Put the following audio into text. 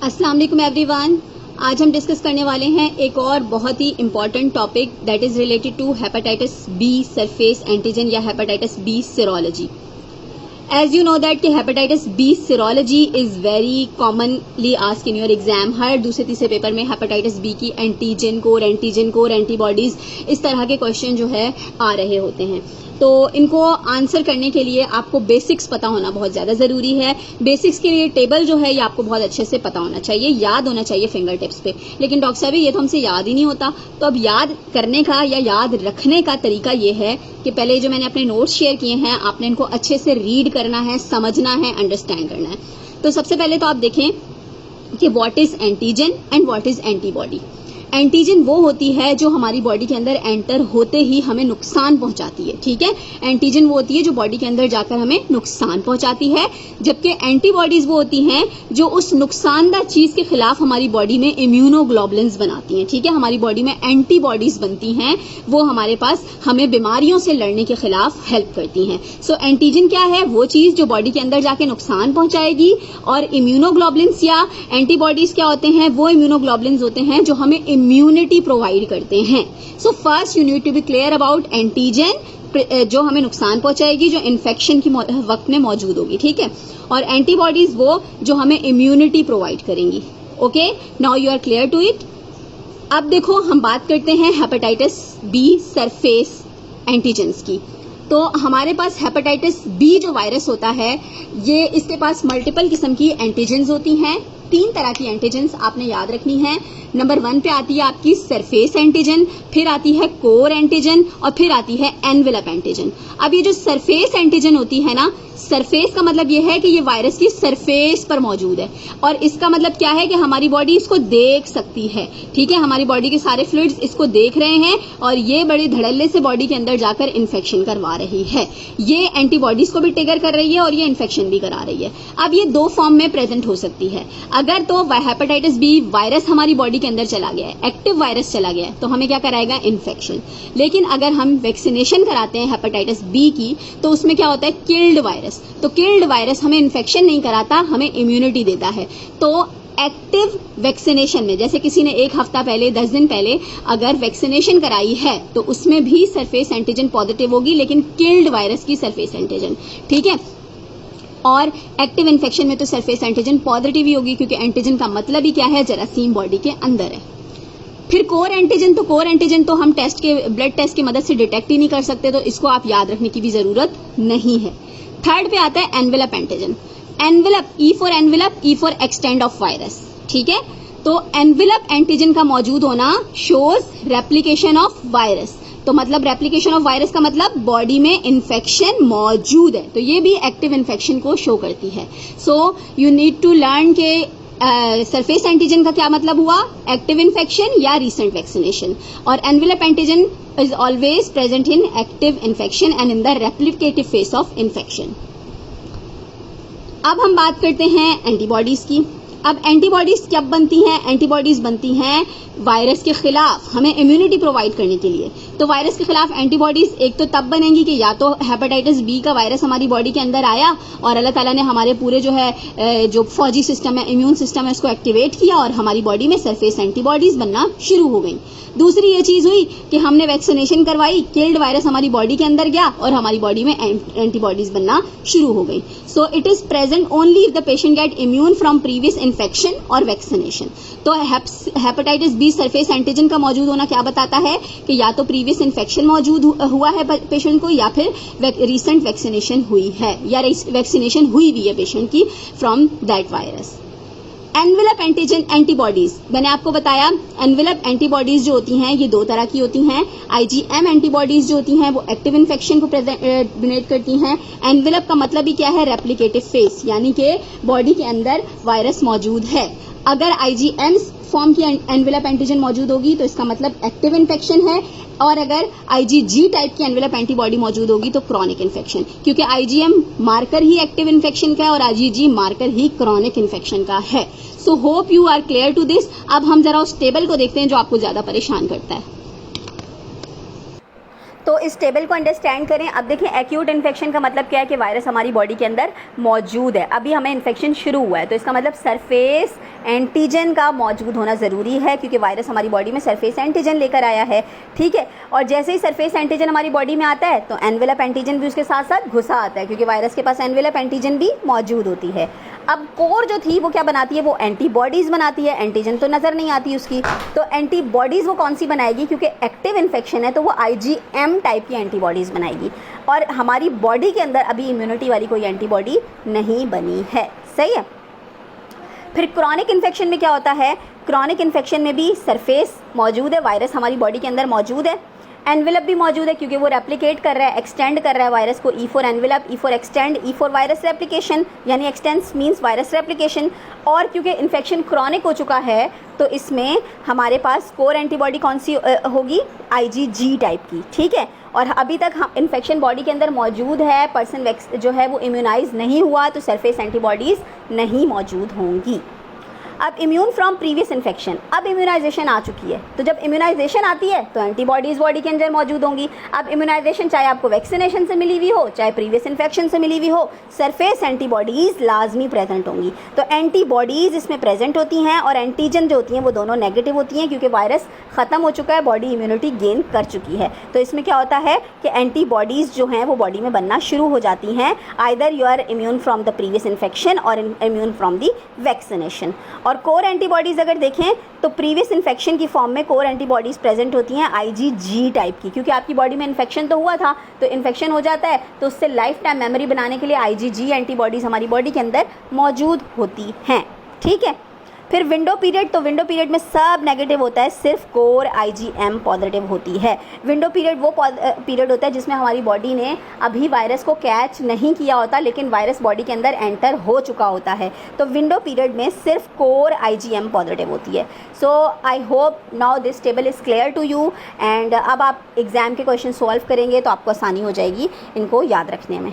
अस्सलाम वालेकुम एवरीवन। आज हम डिस्कस करने वाले हैं एक और बहुत ही important topic that is related to hepatitis B surface antigen या hepatitis B serology. As you know that कि hepatitis B serology is very commonly ask in your exam. हर दूसरे तीसरे पेपर में हेपेटाइटिस बी की एंटीजन कोर एंटीबॉडीज इस तरह के क्वेश्चन जो है आ रहे होते हैं। तो इनको आंसर करने के लिए आपको बेसिक्स पता होना बहुत ज्यादा जरूरी है। बेसिक्स के लिए टेबल जो है ये आपको बहुत अच्छे से पता होना चाहिए, याद होना चाहिए फिंगर टिप्स पे। लेकिन डॉक्टर साहब ये तो हमसे याद ही नहीं होता। तो अब याद करने का या याद रखने का तरीका ये है कि पहले जो मैंने अपने नोट्स शेयर किए हैं आपने इनको अच्छे से रीड करना है, समझना है, अंडरस्टैंड करना है। तो सबसे पहले तो आप देखें कि what is antigen and what is antibody. Antigen वो होती है जो हमारी बॉडी के अंदर एंटर होते ही हमें नुकसान पहुंचाती है, ठीक है। एंटीजन वो होती है जो बॉडी के अंदर जाकर हमें नुकसान पहुंचाती है, जबकि एंटीबॉडीज वो होती हैं जो उस नुकसानदा चीज के खिलाफ हमारी बॉडी में इम्यूनोग्लोबुलिन्स बनाती हैं, ठीक है। हमारी बॉडी में एंटीबॉडीज बनती हैं, वो हमारे पास हमें बीमारियों से लड़ने के खिलाफ हेल्प करती हैं। सो एंटीजन क्या है? वो चीज जो बॉडी के अंदर जाके नुकसान पहुंचाएगी। और इम्यूनोग्लोबुलिन्स या एंटीबॉडीज क्या होते हैं? वो इम्यूनोग्लोबुलिन्स होते हैं जो हमें इम्यूनिटी प्रोवाइड करते हैं। So first you need to be clear about antigen जो हमें नुकसान पहुंचाएगी, जो इन्फेक्शन की वक्त में मौजूद होगी, ठीक है। और एंटीबॉडीज वो जो हमें इम्यूनिटी प्रोवाइड करेंगी। Okay, now you are clear to it. अब देखो हम बात करते हैं हेपेटाइटिस बी सरफेस एंटीजेंस की। तो हमारे पास हेपेटाइटिस बी जो वायरस होता है ये इसके पास मल्टीपल किस्म की एंटीजेंस होती हैं। 3 तरह की एंटीजेंस आपने याद रखनी है। नंबर 1 पे आती है आपकी सरफेस एंटीजन, फिर आती है कोर एंटीजन और फिर आती है एनवेलप एंटीजन। अब ये जो सरफेस एंटीजन होती है ना, सरफेस का मतलब ये है कि ये वायरस की सरफेस पर मौजूद है। और इसका मतलब क्या है कि हमारी बॉडी इसको देख सकती है, ठीक है। हमारी बॉडी के सारे फ्लूइड्स इसको देख रहे हैं और ये बड़े धड़ल्ले से बॉडी के अंदर जाकर इन्फेक्शन करवा रही है। ये एंटीबॉडीज को भी ट्रिगर कर रही है और ये इन्फेक्शन भी करा रही है। अब ये 2 फॉर्म में प्रेजेंट हो सकती है। अगर तो हेपेटाइटिस बी वायरस हमारी बॉडी के अंदर चला गया है, एक्टिव वायरस चला गया है, तो हमें क्या कराएगा? इन्फेक्शन। लेकिन अगर हम वैक्सीनेशन कराते हैं हेपेटाइटिस बी की तो उसमें क्या होता है? Killed virus. तो किल्ड वायरस हमें इन्फेक्शन नहीं कराता, हमें इम्यूनिटी देता है। तो एक्टिव वैक्सीनेशन में जैसे किसी ने 1 हफ्ता पहले 10 दिन पहले अगर वैक्सीनेशन कराई है तो उसमें भी सरफेस एंटीजन पॉजिटिव होगी, लेकिन किल्ड वायरस की सरफेस एंटीजन, ठीक है। और एक्टिव इन्फेक्शन में तो सरफेस एंटीजन पॉजिटिव ही होगी, क्योंकि एंटीजन का मतलब ही क्या है? जरासीम बॉडी के अंदर है। फिर कोर एंटीजन तो हम ब्लड टेस्ट की मदद से डिटेक्ट ही नहीं कर सकते, तो इसको आप याद रखने की भी जरूरत नहीं है। थर्ड पे आता है envelope antigen. Envelope, E for extend of virus, ठीक है। तो एनवेलप एंटीजन का मौजूद होना शोज रेप्लिकेशन ऑफ वायरस। तो मतलब रेप्लिकेशन ऑफ वायरस का मतलब बॉडी में इन्फेक्शन मौजूद है, तो ये भी एक्टिव इन्फेक्शन को शो करती है। So you need to learn के सरफेस एंटीजन का क्या मतलब हुआ? एक्टिव इन्फेक्शन या रीसेंट वैक्सीनेशन। और envelope antigen is always present in active infection and in the replicative phase of infection. अब हम बात करते हैं एंटीबॉडीज की। अब एंटीबॉडीज कब बनती हैं? एंटीबॉडीज बनती हैं वायरस के खिलाफ, हमें इम्यूनिटी प्रोवाइड करने के लिए। तो वायरस के खिलाफ एंटीबॉडीज एक तो तब बनेंगी कि या तो हेपेटाइटिस बी का वायरस हमारी बॉडी के अंदर आया और अल्लाह ताला ने हमारे पूरे जो है जो फौजी सिस्टम है, इम्यून सिस्टम है, उसको एक्टिवेट किया और हमारी बॉडी में सरफेस एंटीबॉडीज बनना शुरू हो गई। दूसरी ये चीज हुई कि हमने वैक्सीनेशन करवाई, किल्ड वायरस हमारी बॉडी के अंदर गया और हमारी बॉडी में एंटीबॉडीज बनना शुरू हो गई। So it is present only if the patient get immune from previous infection और वैक्सीनेशन। तो हेपेटाइटिस बी सरफेस एंटीजन का मौजूद होना क्या बताता है कि या तो प्रीवियस इन्फेक्शन मौजूद हुआ है पेशेंट को, या फिर रीसेंट वैक्सीनेशन हुई है, या वैक्सीनेशन हुई हुई है पेशेंट की from that virus. Envelope antigen antibodies, मैंने आपको बताया एनवेलप एंटीबॉडीज जो होती हैं ये 2 तरह की होती हैं। आईजीएम एंटीबॉडीज जो होती हैं वो एक्टिव इन्फेक्शन को डोनेट करती हैं। एनवेलप का मतलब ही क्या है? रेप्लिकेटिव फेस, यानी कि बॉडी के अंदर वायरस मौजूद है। अगर आईजीएम फॉर्म की एनवेलप एंटीजन मौजूद होगी तो इसका मतलब एक्टिव इन्फेक्शन है, और अगर आईजीजी टाइप की एनवेलप एंटीबॉडी मौजूद होगी तो क्रॉनिक इन्फेक्शन, क्योंकि आईजीएम मार्कर ही एक्टिव इन्फेक्शन का है और आईजीजी मार्कर ही क्रॉनिक इन्फेक्शन का है। So hope you are clear to this. अब हम जरा उस टेबल को देखते हैं जो आपको ज्यादा परेशान करता है। तो इस टेबल को अंडरस्टैंड करें। अब देखिए एक्यूट इन्फेक्शन का मतलब क्या है कि वायरस हमारी बॉडी के अंदर मौजूद है, अभी हमें इन्फेक्शन शुरू हुआ है, तो इसका मतलब सरफेस एंटीजन का मौजूद होना ज़रूरी है, क्योंकि वायरस हमारी बॉडी में सरफेस एंटीजन लेकर आया है, ठीक है। और जैसे ही सरफेस एंटीजन हमारी बॉडी में आता है तो एनवेलप एंटीजन भी उसके साथ साथ घुसा आता है, क्योंकि वायरस के पास एनवेलप एंटीजन भी मौजूद होती है। अब कोर जो थी वो क्या बनाती है, वो एंटीबॉडीज़ बनाती है, एंटीजन तो नज़र नहीं आती उसकी, तो एंटीबॉडीज़ वो कौन सी बनाएगी, क्योंकि एक्टिव इन्फेक्शन है तो वो IgM टाइप की एंटीबॉडीज़ बनाएगी, और हमारी बॉडी के अंदर अभी इम्यूनिटी वाली कोई एंटीबॉडी नहीं बनी है, सही है। फिर क्रॉनिक इन्फेक्शन में क्या होता है, क्रॉनिक इन्फेक्शन में भी सरफेस मौजूद है, वायरस हमारी बॉडी के अंदर मौजूद है, एनवेलप भी मौजूद है, क्योंकि वो रेप्लिकेट कर रहा है, एक्सटेंड कर रहा है वायरस को, E for envelope, E for extend, E for virus replication, यानी एक्सटेंस मींस वायरस रेप्लिकेशन। और क्योंकि इन्फेक्शन क्रॉनिक हो चुका है तो इसमें हमारे पास कोर एंटीबॉडी कौन सी होगी, IgG टाइप की, ठीक है। और अभी तक हम इन्फेक्शन बॉडी के अंदर मौजूद है, पर्सन जो है वो इम्यूनाइज नहीं हुआ, तो सरफेस एंटीबॉडीज़ नहीं मौजूद होंगी। अब इम्यून फ्रॉम प्रीवियस इन्फेक्शन, अब इम्यूनाइजेशन आ चुकी है, तो जब इम्यूनाइजेशन आती है तो एंटीबॉडीज़ बॉडी के अंदर मौजूद होंगी। अब इम्यूनाइजेशन चाहे आपको वैक्सीनेशन से मिली हुई हो, चाहे प्रीवियस इन्फेक्शन से मिली हुई हो, सरफेस एंटीबॉडीज़ लाजमी प्रेजेंट होंगी। तो एंटीबॉडीज़ इसमें प्रेजेंट होती हैं, और एंटीजन जो होती हैं वो दोनों नेगेटिव होती हैं, क्योंकि वायरस ख़त्म हो चुका है, बॉडी इम्यूनिटी गेन कर चुकी है। तो इसमें क्या होता है कि एंटीबॉडीज़ जो हैं वो बॉडी में बनना शुरू हो जाती हैं, either you are immune from the previous infection और इम्यून फ्रॉम द वैक्सीनेशन। और कोर एंटीबॉडीज़ अगर देखें तो प्रीवियस इन्फेक्शन की फॉर्म में कोर एंटीबॉडीज़ प्रेजेंट होती हैं IgG टाइप की, क्योंकि आपकी बॉडी में इन्फेक्शन तो हुआ था, तो इन्फेक्शन हो जाता है तो उससे लाइफ टाइम मेमोरी बनाने के लिए IgG एंटीबॉडीज़ हमारी बॉडी के अंदर मौजूद होती हैं, ठीक है। फिर विंडो पीरियड, तो विंडो पीरियड में सब नेगेटिव होता है, सिर्फ कोर IgM पॉजिटिव होती है। विंडो पीरियड वो पीरियड होता है जिसमें हमारी बॉडी ने अभी वायरस को कैच नहीं किया होता, लेकिन वायरस बॉडी के अंदर एंटर हो चुका होता है, तो विंडो पीरियड में सिर्फ कोर IgM पॉजिटिव होती है। So I hope now this table is clear to you, and अब आप एग्ज़ाम के क्वेश्चन सॉल्व करेंगे तो आपको आसानी हो जाएगी इनको याद रखने में।